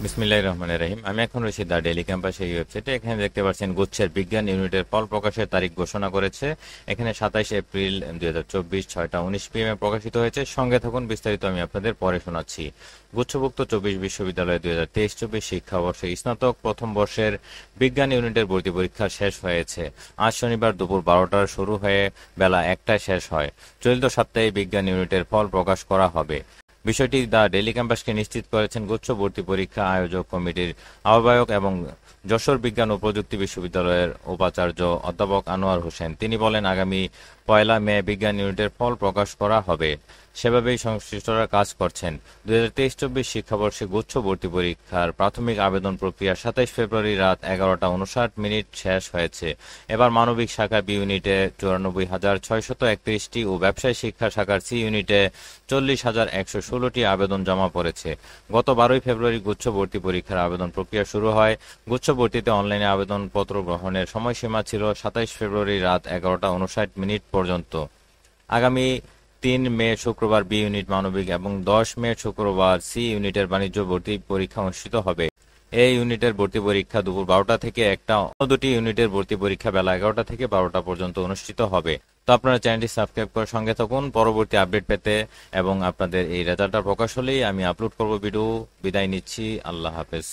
বিসমিল্লাহির রহমানির রহিম। আমি এখন রয়েছি দ্য ডেইলি ক্যাম্পাস এই ওয়েবসাইটে। এখানে দেখতে পাচ্ছেন গুচ্ছের বিজ্ঞান ইউনিটের ফল প্রকাশের তারিখ ঘোষণা করেছে। এখানে 27 এপ্রিল 2024 6টা 19 PM প্রকাশিত হয়েছে। সঙ্গে থাকুন, বিস্তারিত আমি আপনাদের পরে শোনাচ্ছি। গুচ্ছভুক্ত 24 বিশ্ববিদ্যালয়ে 2023-24 শিক্ষাবর্ষে স্নাতক প্রথম বর্ষের বিজ্ঞান ইউনিটের ভর্তি পরীক্ষা শেষ হয়েছে। আজ শনিবার দুপুর 12টায় শুরু হয়ে বেলা 1টায় শেষ হয়। চলিত সপ্তাহে বিজ্ঞান ইউনিটের ফল প্রকাশ করা হবে। বিষয়টি দ্য ডেইলি ক্যাম্পাসকে নিশ্চিত করেছেন গুচ্ছ ভর্তি পরীক্ষা আয়োজক কমিটির আহ্বায়ক এবং যশোর বিজ্ঞান ও প্রযুক্তি বিশ্ববিদ্যালয়ের উপাচার্য অধ্যাপক আনোয়ার হোসেন। তিনি বলেন, আগামী 1 মে বিজ্ঞান ইউনিটের ফল প্রকাশ করা হবে। সেভাবেই সংশ্লিষ্টরা কাজ করছেন। 2023-24 শিক্ষাবর্ষে গুচ্ছ ভর্তি পরীক্ষার প্রাথমিক আবেদন প্রক্রিয়া 27 ফেব্রুয়ারি রাত 11টা 59 শেষ হয়েছে। এবার মানবিক শাখা বি ইউনিটে 94,631টি ও ব্যবসায় শিক্ষা শাখার সি ইউনিটে 40,116টি আবেদন জমা পড়েছে। গত 12 ফেব্রুয়ারি গুচ্ছ ভর্তি পরীক্ষার আবেদন প্রক্রিয়া শুরু হয়। গুচ্ছ ভর্তিতে অনলাইনে আবেদনপত্র গ্রহণের সময়সীমা ছিল 27 ফেব্রুয়ারি রাত 11টা 59 পর্যন্ত। আগামী 3 মে শুক্রবার বি ইউনিট মানবিক এবং 10 মে শুক্রবার সি ইউনিটের বাণিজ্য ভর্তি পরীক্ষা অনুষ্ঠিত হবে। এই ইউনিটের ভর্তি পরীক্ষা দুপুর 12টা থেকে 1টা, অন্য দুটি ইউনিটের ভর্তি পরীক্ষা বেলা 11টা থেকে 12টা পর্যন্ত অনুষ্ঠিত হবে। তো আপনারা চ্যানেলটি সাবস্ক্রাইব করে সঙ্গে থাকুন পরবর্তী আপডেট পেতে, এবং আপনাদের এই রেজাল্টটা প্রকাশ হলেই আমি আপলোড করব ভিডিও। বিদায় নিচ্ছি, আল্লাহ হাফেজ।